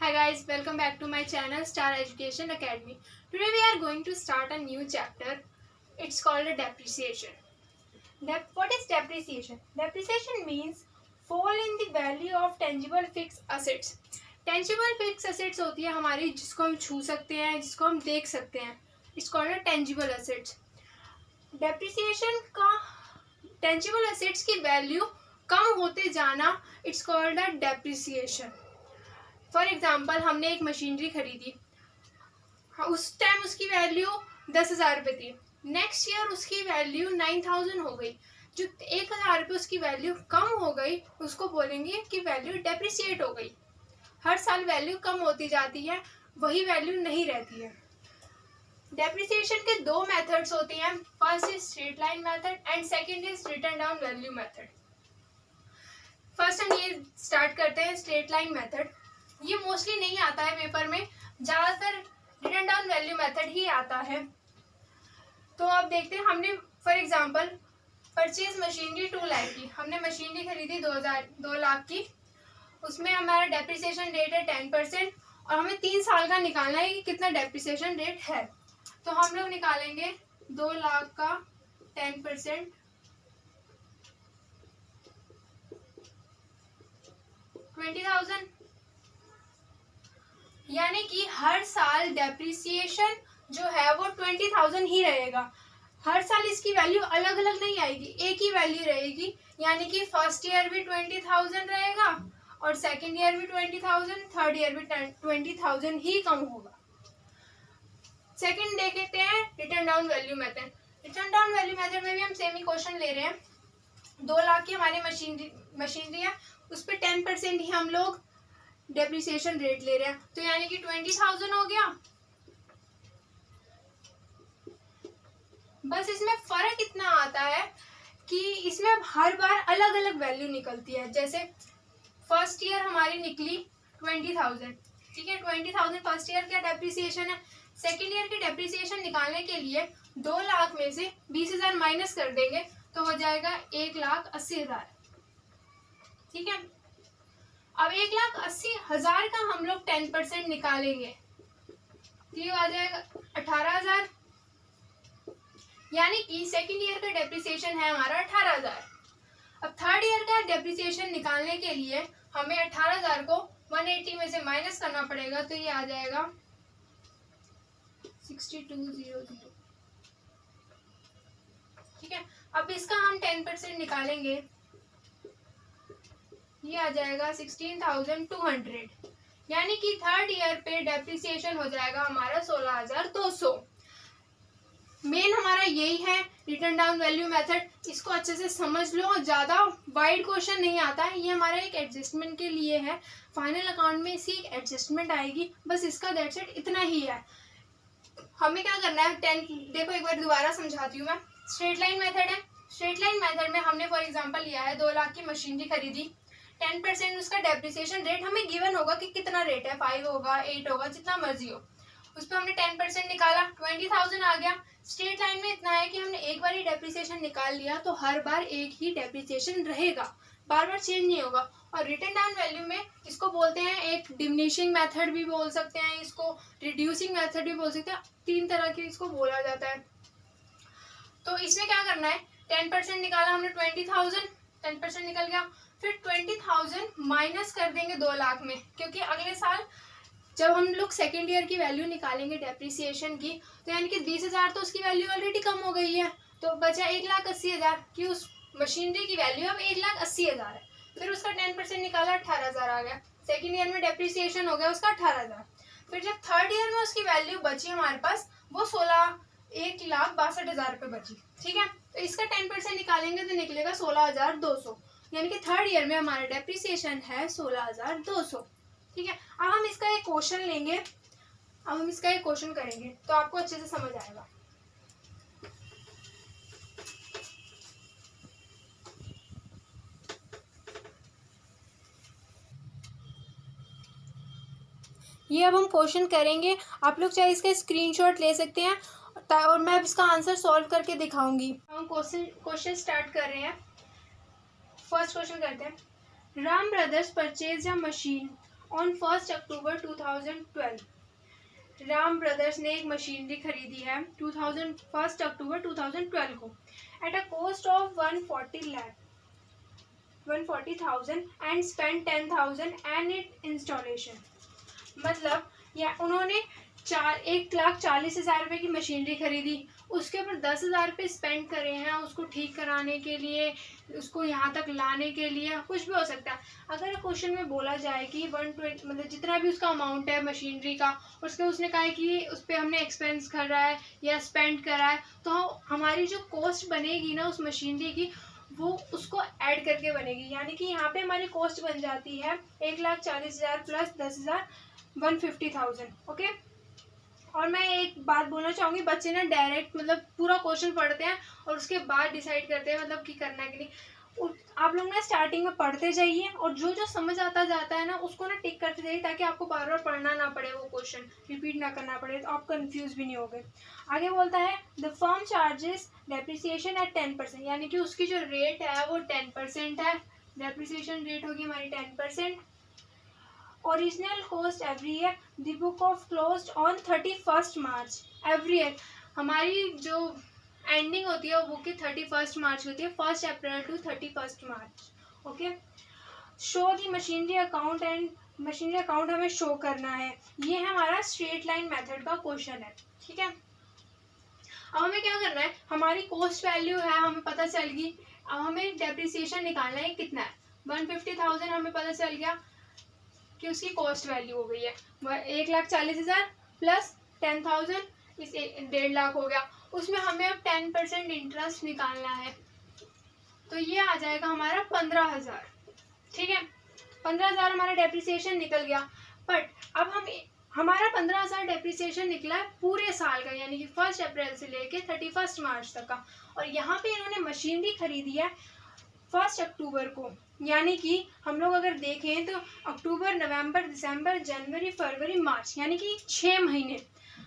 Hi guys, welcome back to my channel Star Education Academy. Today we are going to start a new chapter. It's called depreciation. What is depreciation? Depreciation means fall in the value of tangible fixed assets. Tangible fixed assets होती है हमारी जिसको हम छू सकते हैं, जिसको हम देख सकते हैं. It's called tangible assets. Depreciation का tangible assets की value कम होते जाना it's called a depreciation. For example हमने एक मशीनरी खरीदी, उस टाइम उसकी वैल्यू 10,000 रुपये थी. नेक्स्ट ईयर उसकी वैल्यू 9,000 हो गई. जो 1,000 रुपये उसकी वैल्यू कम हो गई उसको बोलेंगे कि वैल्यू डेप्रिसिएट हो गई. हर साल वैल्यू कम होती जाती है, वही वैल्यू नहीं रहती है. डेप्रिसिएशन के दो मेथड्स होते हैं. First is straight line method and second is return down value method. First हम ये स्टार्ट करते हैं स्ट्रेट लाइन मेथड. ये मोस्टली नहीं आता है पेपर में, ज़्यादातर रिटर्न डाउन वैल्यू मेथड ही आता है. तो आप देखते हैं हमने for example purchase machinery 2 lakh की, हमने मशीनरी खरीदी 2 लाख की. उसमें हमारा डेप्रिसिएशन रेट है 10% और हमें 3 साल का निकालना है कि कितना डेप्रिसिएशन रेट है. तो हम लोग निकालेंगे 2 लाख का 10%, 20,000, यानी कि हर साल डेप्रिसिएशन जो है वो 20,000 ही रहेगा. हर साल इसकी वैल्यू अलग अलग नहीं आएगी, एक ही वैल्यू रहेगी. यानी कि फर्स्ट ईयर भी 20,000 रहेगा और सेकेंड ईयर भी 20,000, थर्ड ईयर भी 20,000 ही कम होगा. सेकेंड देखते हैं return down value method. Return down value method में भी हम सेम ही क्वेश्चन ले रहे हैं. 2 लाख की हमारी मशीनरी है, उस पर 10% ही हम लोग डेप्रिसिएशन रेट ले रहे हैं. तो यानी कि 20,000 हो गया. बस इसमें फर्क इतना आता है कि इसमें हर बार अलग अलग वैल्यू निकलती है. जैसे फर्स्ट ईयर हमारी निकली 20,000, ठीक है. 20,000 फर्स्ट ईयर का डेप्रिसिएशन है. सेकेंड ईयर की डेप्रिसिएशन निकालने के लिए 2 लाख में से 20,000 माइनस कर देंगे तो हो जाएगा 1,80,000, ठीक है. अब 1,80,000 का हम लोग 10% निकालेंगे तो ये आ जाएगा 18,000. यानी कि सेकेंड ईयर का डेप्रिसिएशन है हमारा 18,000. अब थर्ड ईयर का डेप्रिसिएशन निकालने के लिए हमें 18,000 को 180 में से माइनस करना पड़ेगा तो ये आ जाएगा 6200, ठीक है. अब इसका हम 10% निकालेंगे, ये आ जाएगा 16,200. यानी कि थर्ड ईयर पे डेप्रिसिएशन हो जाएगा हमारा 16,200. मेन हमारा यही है रिटर्न डाउन वैल्यू मेथड. इसको अच्छे से समझ लो, ज़्यादा वाइड क्वेश्चन नहीं आता है. ये हमारा एक एडजस्टमेंट के लिए है. फाइनल अकाउंट में इसकी एक एडजस्टमेंट आएगी, बस इसका दैट्स इट, इतना ही है. हमें क्या करना है, 10 देखो एक बार दोबारा समझाती हूँ मैं. स्ट्रेट लाइन मेथड है. स्ट्रेट लाइन मेथड में हमने फॉर एग्जाम्पल लिया है 2 लाख की मशीनरी खरीदी. 10% उसका डेप्रिसिएशन रेट हमें गिवन होगा कि कितना रेट है, 5 होगा, 8 होगा, जितना मर्जी हो. उस पर हमने 10% निकाला, 20,000 आ गया. स्ट्रेट लाइन में इतना है कि हमने एक बार ही डेप्रिसिएशन निकाल लिया तो हर बार एक ही डेप्रिसिएशन रहेगा, बार बार चेंज नहीं होगा. और रिटर्न डाउन वैल्यू में इसको बोलते हैं एक डिमिनिशिंग मेथड भी बोल सकते हैं, इसको रिड्यूसिंग मेथड भी बोल सकते हैं. 3 तरह के इसको बोला जाता है. तो इसमें क्या करना है, 10% निकाला हमने 20,000, 10% निकल गया. फिर 20,000 माइनस कर देंगे 2 लाख में, क्योंकि अगले साल जब हम लोग सेकेंड ईयर की वैल्यू निकालेंगे डेप्रिसिएशन की तो यानी कि 20,000 तो उसकी वैल्यू ऑलरेडी कम हो गई है. तो बचा 1,80,000 की उस मशीनरी की वैल्यू अब 1,80,000 है. फिर उसका 10% निकाला, 18,000 आ गया. सेकेंड ईयर में डेप्रिसिएशन हो गया उसका 18,000. फिर जब थर्ड ईयर में उसकी वैल्यू बची हमारे पास वो 1,62,000 रुपये बची, ठीक है. तो इसका 10% निकालेंगे तो निकलेगा 16,200. यानी कि थर्ड ईयर में हमारा डेप्रिसिएशन है 16,200, ठीक है. अब हम इसका एक क्वेश्चन लेंगे, अब हम इसका एक क्वेश्चन करेंगे तो आपको अच्छे से समझ आएगा. ये अब हम क्वेश्चन करेंगे. आप लोग चाहे इसका स्क्रीनशॉट ले सकते हैं और मैं अब इसका आंसर सॉल्व करके दिखाऊंगी. हम क्वेश्चन स्टार्ट कर रहे हैं. फर्स्ट क्वेश्चन करते हैं. Ram brothers purchase a machine on 1 October 2012 Ram brothers ने एक मशीनरी खरीदी है 1 अक्टूबर 2012 को at a cost of 140,000 and spend 10,000 and it installation. मतलब या उन्होंने 1,40,000 रुपये की मशीनरी खरीदी, उसके ऊपर 10,000 रुपये स्पेंड करे हैं उसको ठीक कराने के लिए, उसको यहाँ तक लाने के लिए, कुछ भी हो सकता है। अगर क्वेश्चन में बोला जाए कि 120 मतलब जितना भी उसका अमाउंट है मशीनरी का, उसके उसने कहा है कि उस पर हमने एक्सपेंस करा है या स्पेंड करा है, तो हमारी जो कॉस्ट बनेगी ना उस मशीनरी की वो उसको ऐड करके बनेगी। यानी कि यहाँ पे हमारी कॉस्ट बन जाती है 1,40,000 प्लस 10,000 150,000। ओके, और मैं एक बात बोलना चाहूँगी, बच्चे ना डायरेक्ट मतलब पूरा क्वेश्चन पढ़ते हैं और उसके बाद डिसाइड करते हैं मतलब कि करना है कि नहीं। आप लोग ना स्टार्टिंग में पढ़ते जाइए और जो जो समझ आता जाता है ना उसको ना टिक करते जाइए, ताकि आपको बार बार पढ़ना ना पड़े, वो क्वेश्चन रिपीट ना करना पड़े, तो आप कंफ्यूज भी नहीं होगे। आगे बोलता है the firm charges depreciation eight 10%, यानी कि उसकी जो रेट है वो 10% है। डेप्रिसिएशन रेट होगी हमारी 10%। Original cost every year, the book of closed on 31 March every year. हमारी जो एंडिंग होती है वो बुक की 31 मार्च होती है, 1 April to 31 March. Okay, show the machinery account and machinery account हमें शो करना है। ये हमारा स्ट्रेट लाइन मेथड का क्वेश्चन है। ठीक है, अब हमें क्या करना है, हमारी कॉस्ट वैल्यू है हमें पता चल गई, अब हमें डेप्रिसिएशन निकालना है कितना है। 150,000 हमें पता चल गया कि उसकी कॉस्ट वैल्यू हो गई है 1,40,000 प्लस 10,000, इस 1.5 लाख हो गया। उसमें हमें अब 10% इंटरेस्ट निकालना है, तो ये आ जाएगा हमारा 15,000। ठीक है, 15,000 हमारा डेप्रिसिएशन निकल गया। बट अब हमारा 15,000 डेप्रिसिएशन निकला है पूरे साल का, यानी कि 1 अप्रैल से लेके 31 मार्च तक का, और यहाँ पे इन्होंने मशीनरी खरीदी है 1 अक्टूबर को। यानी कि हम लोग अगर देखें तो अक्टूबर, नवंबर, दिसंबर, जनवरी, फरवरी, मार्च, यानी कि 6 महीने।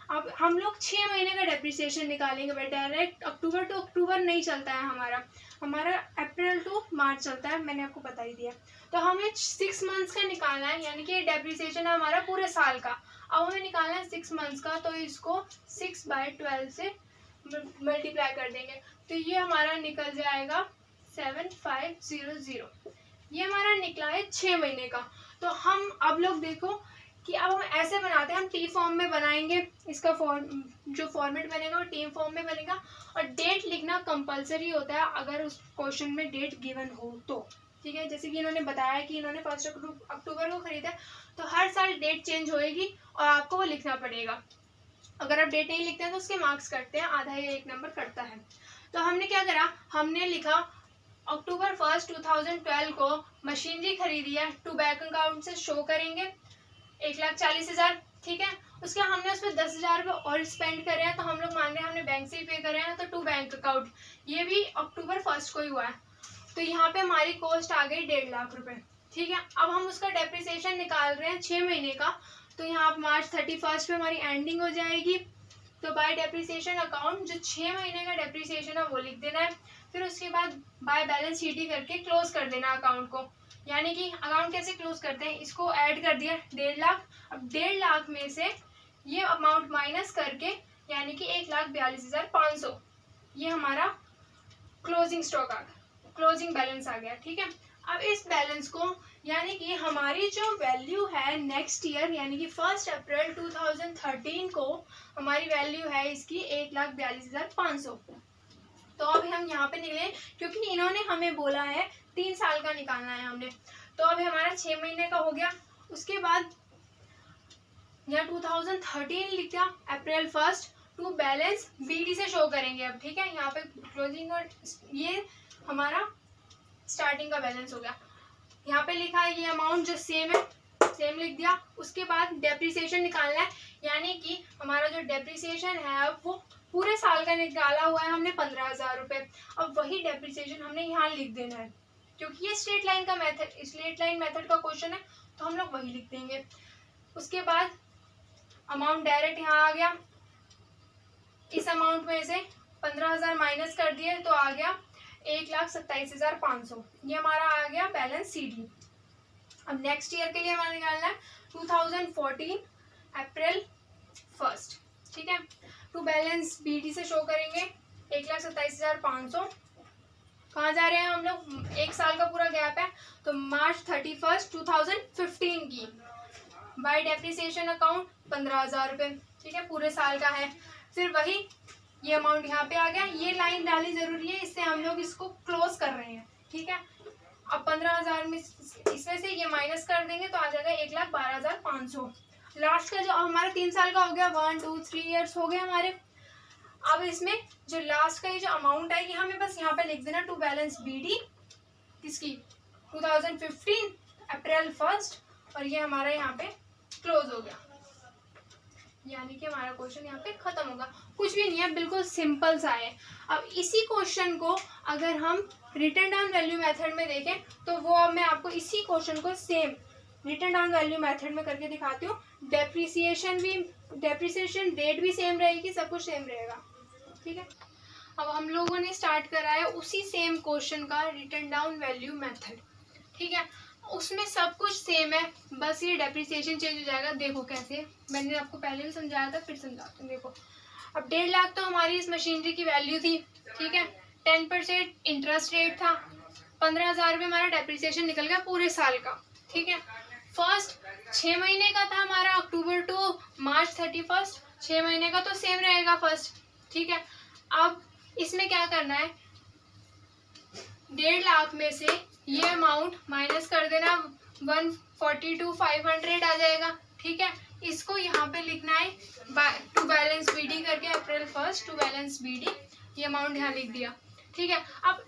अब हम लोग 6 महीने का डेप्रिसिएशन निकालेंगे, बट डायरेक्ट अक्टूबर टू अक्टूबर नहीं चलता है हमारा अप्रैल टू मार्च चलता है, मैंने आपको बता ही दिया। तो हमें 6 मंथ्स का निकालना है, यानी कि डेप्रिसिएशन है हमारा पूरे साल का। अब हमें निकालना है 6 मंथ्स का, तो इसको 6/12 से मल्टीप्लाई कर देंगे, तो ये हमारा निकल जाएगा 7500। ये हमारा निकला है 6 महीने का। तो हम अब लोग देखो कि अब हम ऐसे बनाते हैं, हम टी फॉर्म में बनाएंगे, इसका जो फॉर्मेट बनेगा वो टी फॉर्म में बनेगा, और डेट लिखना कंपलसरी होता है अगर उस क्वेश्चन में डेट गिवन हो तो। ठीक है, जैसे कि इन्होंने बताया कि इन्होंने 1 अक्टूबर को खरीदा, तो हर साल डेट चेंज होएगी और आपको वो लिखना पड़ेगा। अगर आप डेट नहीं लिखते हैं तो उसके मार्क्स कटते हैं, आधा या 1 नंबर कटता है। तो हमने क्या करा, हमने लिखा अक्टूबर 1, 2012 को मशीनरी खरीदी है, टू बैंक अकाउंट से शो करेंगे 1,40,000। ठीक है, उसके हमने उसमें 10,000 रुपये और स्पेंड करे हैं, तो हम लोग मान रहे हैं हमने बैंक से ही पे करे हैं, तो टू बैंक अकाउंट, ये भी अक्टूबर 1 को ही हुआ है। तो यहाँ पे हमारी कॉस्ट आ गई 1.5 लाख रुपए। ठीक है, अब हम उसका डेप्रिसिएशन निकाल रहे हैं 6 महीने का, तो यहाँ मार्च 31 पे हमारी एंडिंग हो जाएगी। तो बाय डेप्रिसिएशन अकाउंट जो 6 महीने का डेप्रिसिएशन है वो लिख देना है, फिर उसके बाद बाय बैलेंस शीट ही करके क्लोज कर देना अकाउंट को। यानी कि अकाउंट कैसे क्लोज करते हैं, इसको ऐड कर दिया 1.5 लाख, अब 1.5 लाख में से ये अमाउंट माइनस करके यानी कि 1,42,500 ये हमारा क्लोजिंग स्टॉक आ गया, क्लोजिंग बैलेंस आ गया। ठीक है, अब इस बैलेंस को यानी कि हमारी जो वैल्यू है नेक्स्ट ईयर यानी कि 1 अप्रैल 2013 को हमारी वैल्यू है इसकी 1,42,500। तो अभी हम यहाँ पे निकले, क्योंकि इन्होंने हमें बोला है 3 साल का निकालना है हमने, तो अभी हमारा 6 महीने का हो गया। उसके बाद यहाँ 2013 लिख दिया अप्रैल 1 टू बैलेंस बीडी से शो करेंगे अब। ठीक है, यहाँ पे क्लोजिंग और ये हमारा स्टार्टिंग का बैलेंस हो गया। यहाँ पे लिखा है ये अमाउंट जो सेम है, सेम लिख दिया। उसके बाद डेप्रिसिएशन निकालना है, यानी कि हमारा जो डेप्रिसिएशन है वो पूरे साल का निकाला हुआ है हमने 15,000 रुपये। अब वही डेप्रिसिएशन हमने यहाँ लिख देना है, क्योंकि ये स्ट्रेट लाइन मेथड का क्वेश्चन है, तो हम लोग वही लिख देंगे। उसके बाद अमाउंट डायरेक्ट यहाँ आ गया, इस अमाउंट में से 15,000 माइनस कर दिए तो आ गया 1,27,500, ये हमारा आ गया बैलेंस सीडी। अब नेक्स्ट ईयर के लिए हमारा निकालना है 2014 अप्रैल 1, ठीक है। टू बैलेंस BD से शो करेंगे 1,27,500। कहाँ जा रहे हैं हम लोग, एक साल का पूरा गैप है, तो मार्च 31, 2015 की बाय डेप्रिसिएशन अकाउंट 15,000 रुपये, ठीक है, पूरे साल का है। फिर वही ये अमाउंट यहाँ पे आ गया, ये लाइन डालनी जरूरी है, इससे हम लोग इसको क्लोज कर रहे हैं, ठीक है। अब 15,000 में इसमें से ये माइनस कर देंगे तो आ जाएगा 1,12,500। लास्ट का जो हमारा 3 साल का हो गया, 1 2 3 ईयर्स हो गए हमारे। अब इसमें जो लास्ट का ये जो अमाउंट है ये हमें बस यहाँ पे लिख देना, टू बैलेंस BD किसकी 2015 अप्रैल 1, और ये हमारा यहाँ पे क्लोज हो गया, यानी कि हमारा क्वेश्चन यहाँ पे खत्म होगा। कुछ भी नहीं है, बिल्कुल सिंपल सा है। अब इसी क्वेश्चन को अगर हम रिटर्न डाउन वैल्यू मेथड में देखें तो वो अब मैं आपको इसी क्वेश्चन को same return down value method में करके दिखाती हूँ। डेप्रिसिएशन डेट भी सेम रहेगी, सब कुछ सेम रहेगा, ठीक है। अब हम लोगों ने स्टार्ट करा है उसी सेम क्वेश्चन का रिटर्न डाउन वैल्यू मेथड, ठीक है। उसमें सब कुछ सेम है, बस ये डेप्रिसिएशन चेंज हो जाएगा। देखो कैसे, मैंने आपको पहले भी समझाया था, फिर समझाती हूँ। देखो अब 1.5 लाख तो हमारी इस मशीनरी की वैल्यू थी, ठीक है। 10% इंटरेस्ट रेट था, 15,000 रुपये हमारा डेप्रिसिएशन निकल गया पूरे साल का, ठीक है। फर्स्ट 6 महीने का था हमारा, अक्टूबर टू मार्च 31, 6 महीने का तो सेम रहेगा फर्स्ट, ठीक है। अब इसमें क्या करना है, 1.5 लाख में से ये अमाउंट माइनस कर देना, 142,500 आ जाएगा, ठीक है। इसको यहाँ पे लिखना है टू बैलेंस BD करके अप्रैल 1 टू बैलेंस BD, ये अमाउंट यहाँ लिख दिया, ठीक है। अब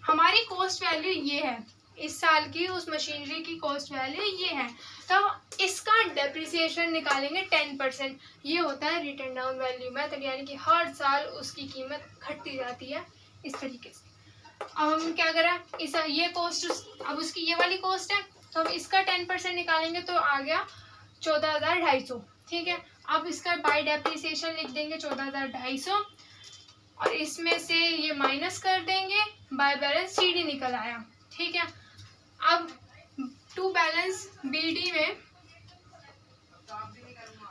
हमारी कॉस्ट वैल्यू ये है, इस साल की उस मशीनरी की कॉस्ट वैल्यू ये है, तो इसका डेप्रिसिएशन निकालेंगे 10%। ये होता है रिटर्न डाउन वैल्यू मेथड, यानी कि हर साल उसकी कीमत घटती जाती है इस तरीके से। अब हम क्या करें, इस ये कॉस्ट, अब उसकी ये वाली कॉस्ट है, तो हम इसका 10% निकालेंगे तो आ गया 14,250, ठीक है। अब इसका बाय डेप्रिसिएशन लिख देंगे 14,250, और इसमें से ये माइनस कर देंगे, बाय बैलेंस CD निकल आया, ठीक है। अब टू बैलेंस BD में,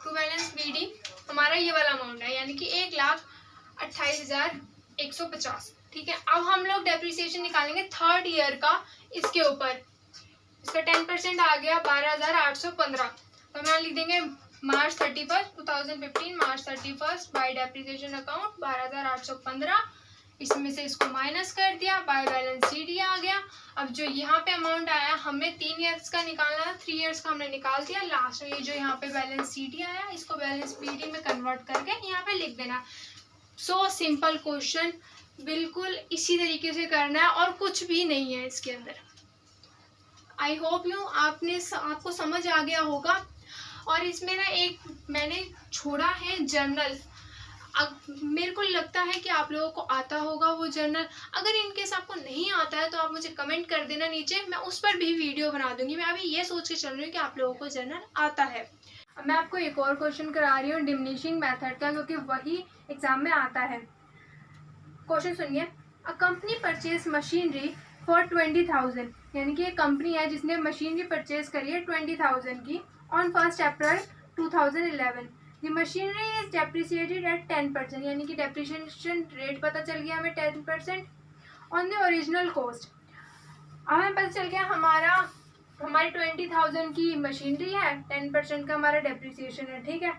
टू बैलेंस BD हमारा ये वाला अमाउंट है, यानी कि 1,28,150, ठीक है। अब हम लोग डेप्रिसिएशन निकालेंगे 3rd ईयर का, इसके ऊपर इसका 10% आ गया 12,815, तो हम यहाँ लिख देंगे मार्च 31, 2015 मार्च 31 बाय डेप्रिसिएशन अकाउंट 12,815, इसमें से इसको माइनस कर दिया, बाय बैलेंस CD आ गया। अब जो यहाँ पे अमाउंट आया, हमने 3 ईयर्स का निकालना था, 3 ईयर्स का हमने निकाल दिया। लास्ट में ये जो यहाँ पे बैलेंस CD आया, इसको बैलेंस BD में कन्वर्ट करके यहाँ पे लिख देना। सो सिंपल क्वेश्चन, बिल्कुल इसी तरीके से करना है और कुछ भी नहीं है इसके अंदर। आई होप आपको समझ आ गया होगा। और इसमें ना एक मैंने छोड़ा है जर्नल, मेरे को लगता है कि आप लोगों को आता होगा वो जर्नल। अगर इनकेस आपको नहीं आता है तो आप मुझे कमेंट कर देना नीचे, मैं उस पर भी वीडियो बना दूंगी। मैं अभी ये सोच के चल रही हूँ कि आप लोगों को जर्नल आता है। अब मैं आपको एक और क्वेश्चन करा रही हूँ डिमिनिशिंग मेथड का, क्योंकि वही एग्जाम में आता है। क्वेश्चन सुनिए, a company purchase machinery for 20,000, यानी कि एक कंपनी है जिसने मशीनरी परचेज करी है 20,000 की on 1 April 2011। The machinery is depreciated at 10%, यानी कि डेप्रिसिएशन रेट पता चल गया हमें 10% ऑन द ओरिजिनल कॉस्ट। अब हमें पता चल गया हमारी 20,000 की मशीनरी है, 10% का हमारा डेप्रिसिएशन है, ठीक है।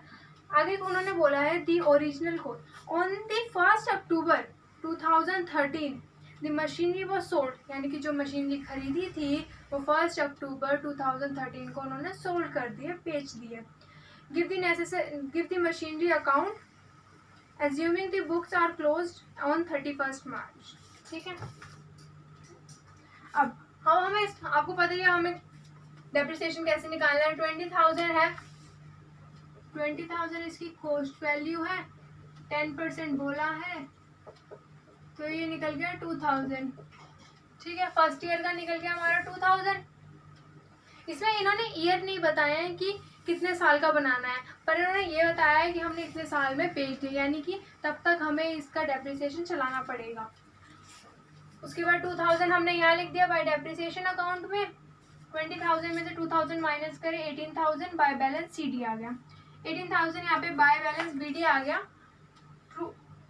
आगे उन्होंने बोला है the original cost on the 1 October 2013 the machinery was sold, यानी कि जो मशीनरी खरीदी थी वो 1 अक्टूबर 2013 को उन्होंने सोल्ड कर दिए, बेच दिए। Give the machinery account assuming the books are closed on 31 March, ठीक है। अब हमें आपको पता ही है हमें डेप्रिसिएशन कैसे निकालना है। 20,000 है, 20,000 इसकी कॉस्ट वैल्यू है, 10% बोला है, तो ये निकल गया 2,000, ठीक है। फर्स्ट ईयर का निकल गया हमारा 2,000। इसमें इन्होंने ईयर नहीं बताया है कि कितने साल का बनाना है, पर इन्होंने ये बताया है कि हमने इतने साल में बेच दिया, यानी कि तब तक हमें इसका डेप्रिसिएशन चलाना पड़ेगा। उसके बाद 2,000 हमने यहाँ लिख दिया बाय डेप्रिसिएशन अकाउंट में, 20,000 में से 2,000 माइनस करें, 18,000 बाय बैलेंस CD आ गया। 18,000 यहाँ पे बाय बैलेंस BD आ गया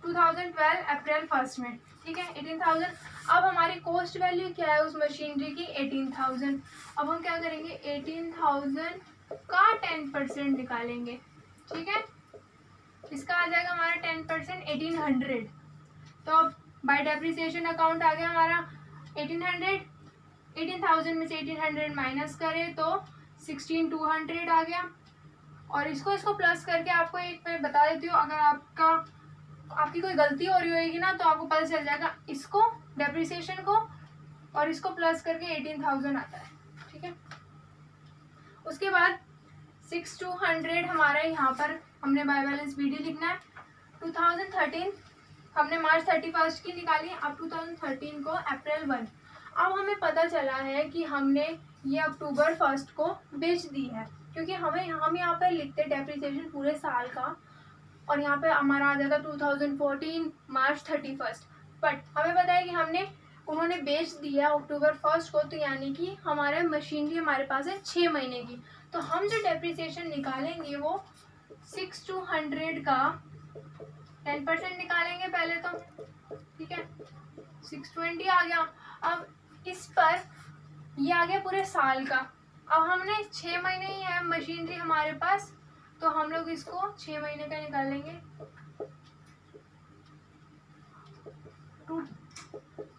2012 अप्रैल 1 में, ठीक है। 18,000। अब हमारी कॉस्ट वैल्यू क्या है उस मशीनरी की? 18,000। अब हम क्या करेंगे? 18,000 का 10% निकालेंगे, ठीक है। इसका आ जाएगा हमारा 10% 1800। तो अब बाय डेप्रिसिएशन अकाउंट आ गया हमारा 1800। 18,000 में से 1800 माइनस करें तो 16,200 आ गया। और इसको प्लस करके आपको एक मैं बता देती हूँ, अगर आपकी कोई गलती हो रही होगी ना तो आपको पता चल जाएगा। इसको डेप्रिसिएशन को और इसको प्लस करके 18,000 आता है, ठीक है। उसके बाद 6,200 हमारा यहाँ पर हमने बाय बैलेंस BD लिखना है। 2013 हमने मार्च 31 की निकाली, अब 2013 को अप्रैल 1। अब हमें पता चला है कि हमने ये अक्टूबर 1 को बेच दी है, क्योंकि हम यहाँ पर लिखते डेप्रिसिएशन पूरे साल का और यहाँ पे हमारा आ जाता 2014 मार्च 31। बट हमें पता है कि उन्होंने बेच दिया अक्टूबर 1 को, तो यानी कि हमारे मशीनरी हमारे पास है 6 महीने की। तो हम जो डेप्रिसिएशन निकालेंगे वो 6,200 का 10% निकालेंगे पहले तो, ठीक है। 620 आ गया। अब इस पर ये आ गया पूरे साल का। अब हमने 6 महीने ही है मशीनरी हमारे पास, तो हम लोग इसको 6 महीने का निकालेंगे।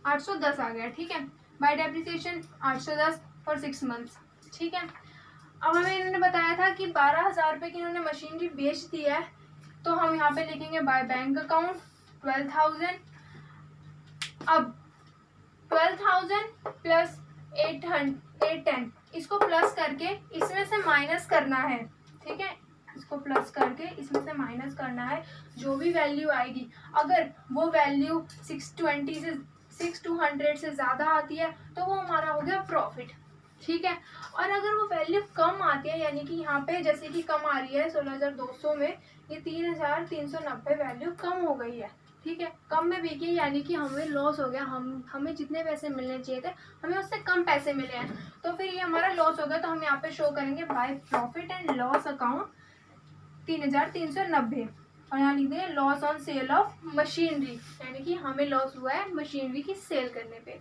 810 आ गया, ठीक है। बाय डेप्रिसिएशन 810 फॉर 6 मंथ्स, ठीक है। अब हमें इन्होंने बताया था कि 12,000 रुपये की इन्होंने मशीनरी बेच दी है, तो हम यहाँ पे लिखेंगे बाय बैंक अकाउंट 12,000। अब 12,000 प्लस 810 इसको प्लस करके इसमें से माइनस करना है, ठीक है। इसको प्लस करके इसमें से माइनस करना है, जो भी वैल्यू आएगी। अगर वो वैल्यू 6,200 से ज़्यादा आती है तो वो हमारा हो गया प्रॉफिट, ठीक है। और अगर वो वैल्यू कम आती है, यानी कि यहाँ पे जैसे कि कम आ रही है 16,200 में, ये 3,390 वैल्यू कम हो गई है, ठीक है। कम में बिकी यानी कि हमें लॉस हो गया, हमें जितने पैसे मिलने चाहिए थे हमें उससे कम पैसे मिले हैं, तो फिर ये हमारा लॉस हो गया। तो हम यहाँ पे शो करेंगे by profit and loss account 3,390 और यहाँ लिख देंगे loss on sale of machinery, यानी कि हमें लॉस हुआ है मशीनरी की सेल करने पे।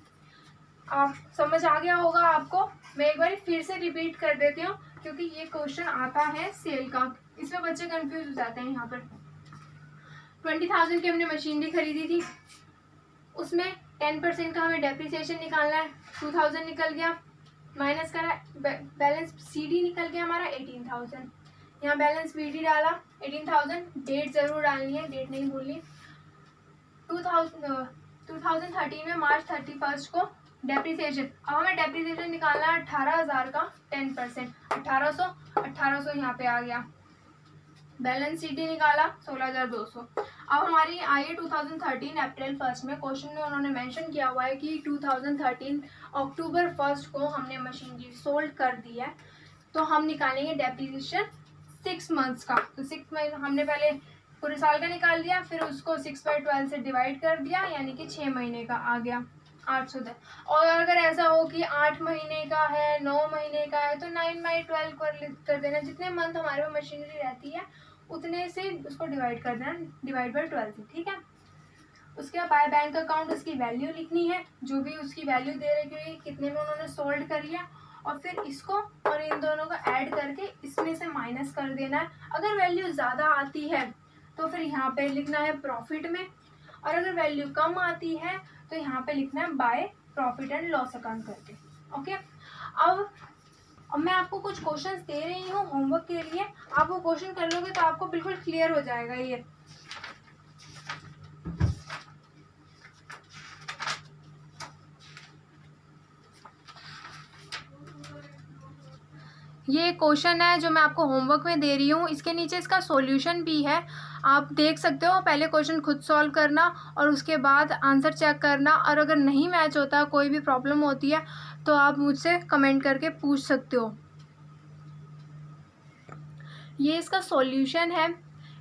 आप समझ आ गया होगा आपको। मैं एक बार फिर से रिपीट कर देती हूँ, क्योंकि ये क्वेश्चन आता है सेल का, इसमें बच्चे कंफ्यूज हो जाते हैं। यहाँ पर 20,000 की हमने मशीनरी खरीदी थी, उसमें 10% का हमें डेप्रिसिएशन निकालना है। 2,000 निकल गया, माइनस करा, बैलेंस CD निकल गया हमारा 18,000। यहाँ बैलेंस BD डाला 18,000, डेट ज़रूर डालनी है, डेट नहीं भूलनी। 2013 में मार्च 31 को डेप्रिसिएशन, अब हमें डेप्रिसिएशन निकालना है 18,000 का 10%, 1800 यहाँ पे आ गया। बैलेंस CD निकाला 16,200। अब हमारी आई है 2013 अप्रैल 1 में। क्वेश्चन में उन्होंने मेंशन किया हुआ है कि 2013 अक्टूबर 1 को हमने मशीनरी सोल्ड कर दी है, तो हम निकालेंगे डेप्रिसिएशन 6 मंथ्स का। तो 6 महीने हमने पहले पूरे साल का निकाल दिया, फिर उसको 6/12 से डिवाइड कर दिया, यानी कि 6 महीने का आ गया 810। और अगर ऐसा हो कि 8 महीने का है, 9 महीने का है, तो 9/12 कर देना। जितने मंथ हमारे पास मशीनरी रहती है उतने से उसको डिवाइड कर देना, डिवाइड बाय 12 से, ठीक है। उसके बाद बाय बैंक अकाउंट उसकी वैल्यू लिखनी है, जो भी उसकी वैल्यू दे रखी हुई, कितने में उन्होंने सोल्ड कर लिया, और फिर इसको और इन दोनों को ऐड करके इसमें से माइनस कर देना है। अगर वैल्यू ज़्यादा आती है तो फिर यहाँ पे लिखना है प्रॉफिट में, और अगर वैल्यू कम आती है तो यहाँ पे लिखना है by profit and loss account करके, ओके। अब मैं आपको कुछ क्वेश्चंस दे रही हूँ होमवर्क के लिए, आप वो क्वेश्चन कर लोगे तो आपको बिल्कुल क्लियर हो जाएगा। ये क्वेश्चन है जो मैं आपको होमवर्क में दे रही हूँ, इसके नीचे इसका सॉल्यूशन भी है, आप देख सकते हो। पहले क्वेश्चन खुद सॉल्व करना और उसके बाद आंसर चेक करना, और अगर नहीं मैच होता, कोई भी प्रॉब्लम होती है, तो आप मुझसे कमेंट करके पूछ सकते हो। ये इसका सॉल्यूशन है।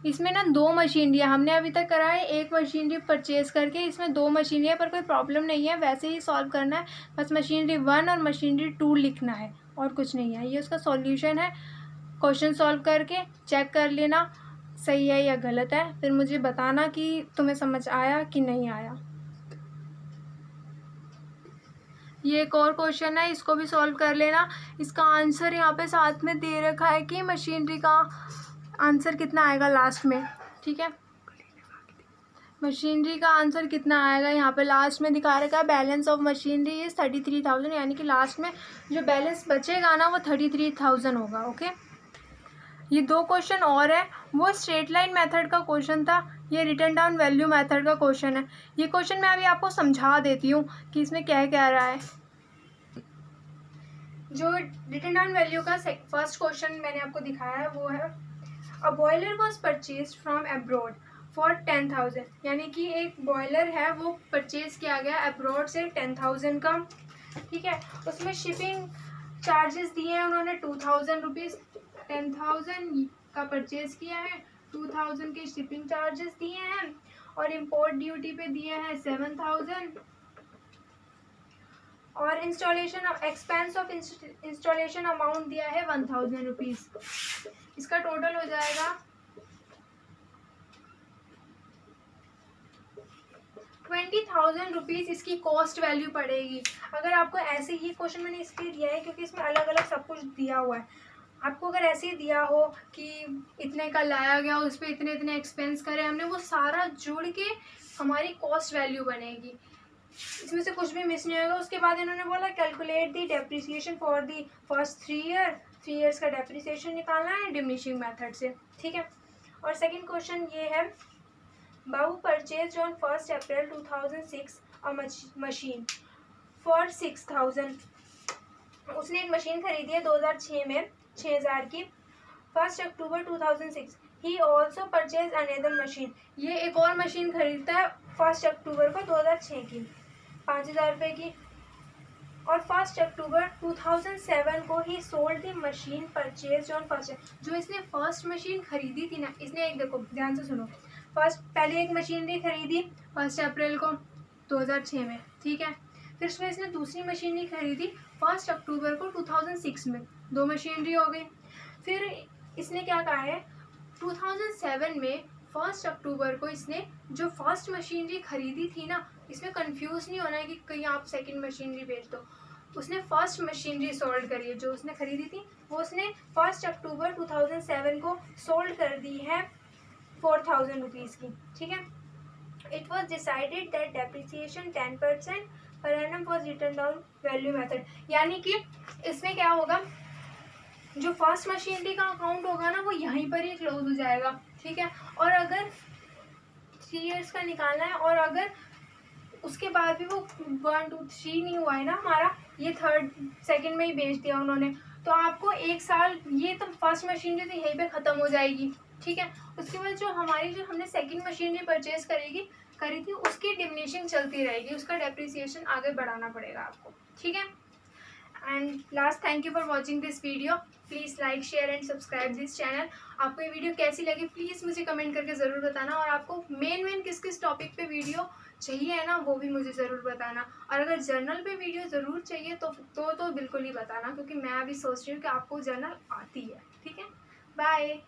इसमें ना 2 मशीनरी हमने अभी तक करा है, एक मशीनरी परचेज करके, इसमें 2 मशीनरी है, पर कोई प्रॉब्लम नहीं है, वैसे ही सॉल्व करना है। बस मशीनरी 1 और मशीनरी 2 लिखना है, और कुछ नहीं है। ये उसका सॉल्यूशन है। क्वेश्चन सॉल्व करके चेक कर लेना सही है या गलत है, फिर मुझे बताना कि तुम्हें समझ आया कि नहीं आया। ये एक और क्वेश्चन है, इसको भी सॉल्व कर लेना। इसका आंसर यहाँ पे साथ में दे रखा है कि मशीनरी का आंसर कितना आएगा लास्ट में, ठीक है। मशीनरी का आंसर कितना आएगा यहाँ पे लास्ट में दिखा रखा है। बैलेंस ऑफ मशीनरी इज़ 33,000, यानी कि लास्ट में जो बैलेंस बचेगा ना वो 33,000 होगा। ओके, ये दो क्वेश्चन और है। वो स्ट्रेट लाइन मेथड का क्वेश्चन था, ये रिटर्न डाउन वैल्यू मेथड का क्वेश्चन है। ये क्वेश्चन मैं अभी आपको समझा देती हूँ कि इसमें क्या कह रहा है। जो रिटर्न डाउन वैल्यू का फर्स्ट क्वेश्चन मैंने आपको दिखाया है वो है a boiler was purchase from abroad for 10,000, यानी कि एक बॉयलर है वो परचेज किया गया अब्रॉड से 10,000 का, ठीक है। उसमें शिपिंग चार्जेस दिए हैं उन्होंने 2,000 रुपीज़। 10,000 का परचेज किया है, 2,000 के शिपिंग चार्जेस दिए हैं और इम्पोर्ट ड्यूटी पे दिए हैं 7,000 और installation expense of installation amount दिया है 1,000 रुपीज़। इसका टोटल हो जाएगा 20,000 रुपीज़ इसकी कॉस्ट वैल्यू पड़ेगी। अगर आपको ऐसे ही क्वेश्चन मैंने इसलिए दिया है क्योंकि इसमें अलग अलग सब कुछ दिया हुआ है। आपको अगर ऐसे ही दिया हो कि इतने का लाया गया, उस पर इतने इतने एक्सपेंस करे हमने, वो सारा जोड़ के हमारी कॉस्ट वैल्यू बनेगी, इसमें से कुछ भी मिस नहीं होगा। उसके बाद इन्होंने बोला calculate the depreciation for the first 3 year, 3 years का डेप्रिसिएशन निकालना है डिमिनिशिंग मेथड से, ठीक है। और सेकंड क्वेश्चन ये है बाबू purchase on 1 April 2006 a machine for 6,000। उसने एक मशीन खरीदी है 2006 में 6,000 की। 1 अक्टूबर 2006 he also purchase another machine, ये एक और मशीन खरीदता है 1 अक्टूबर को 2006 की 5,000 रुपये की। और 1 अक्टूबर 2007 को ही sold the machine purchase on first, जो इसने फर्स्ट मशीन खरीदी थी ना, इसने एक देखो ध्यान से सुनो, पहले एक मशीनरी खरीदी 1 अप्रैल को 2006 में, ठीक है। फिर उसमें इसने दूसरी मशीनरी खरीदी 1 अक्टूबर को 2006 में, 2 मशीनरी हो गई। फिर इसने क्या कहा है 2007 में 1 अक्टूबर को इसने जो फर्स्ट मशीनरी खरीदी थी ना, इसमें कंफ्यूज नहीं होना है कि कहीं आप सेकंड मशीनरी बेच दो। उसने फर्स्ट मशीनरी सोल्ड करी है, जो उसने खरीदी थी वो उसने 1 अक्टूबर 2007 को सोल्ड कर दी है 4,000 रुपीज़ की, ठीक है। It was decided that depreciation 10% per annum was return down value method, यानी कि इसमें क्या होगा, जो फर्स्ट मशीनरी का अकाउंट होगा ना वो यहीं पर ही क्लोज हो जाएगा, ठीक है। और अगर 3 ईयर्स का निकालना है और अगर उसके बाद भी वो 1 2 3 नहीं हुआ है ना हमारा, ये थर्ड सेकंड में ही बेच दिया उन्होंने, तो आपको 1 साल, ये तो फर्स्ट मशीनरी तो यहीं पे ख़त्म हो जाएगी, ठीक है। उसके बाद जो हमने सेकंड मशीनरी परचेज करी थी उसकी डिमिनिशिंग चलती रहेगी, उसका डेप्रिसिएशन आगे बढ़ाना पड़ेगा आपको, ठीक है। And last, thank you for watching this video. Please like share and subscribe this channel. आपको ये वीडियो कैसी लगी प्लीज़ मुझे कमेंट करके ज़रूर बताना, और आपको मेन किस टॉपिक पे वीडियो चाहिए है ना वो भी मुझे ज़रूर बताना। और अगर जर्नल पे वीडियो ज़रूर चाहिए तो बिल्कुल ही बताना, क्योंकि मैं अभी सोच रही हूँ कि आपको जर्नल आती है, ठीक है। बाय।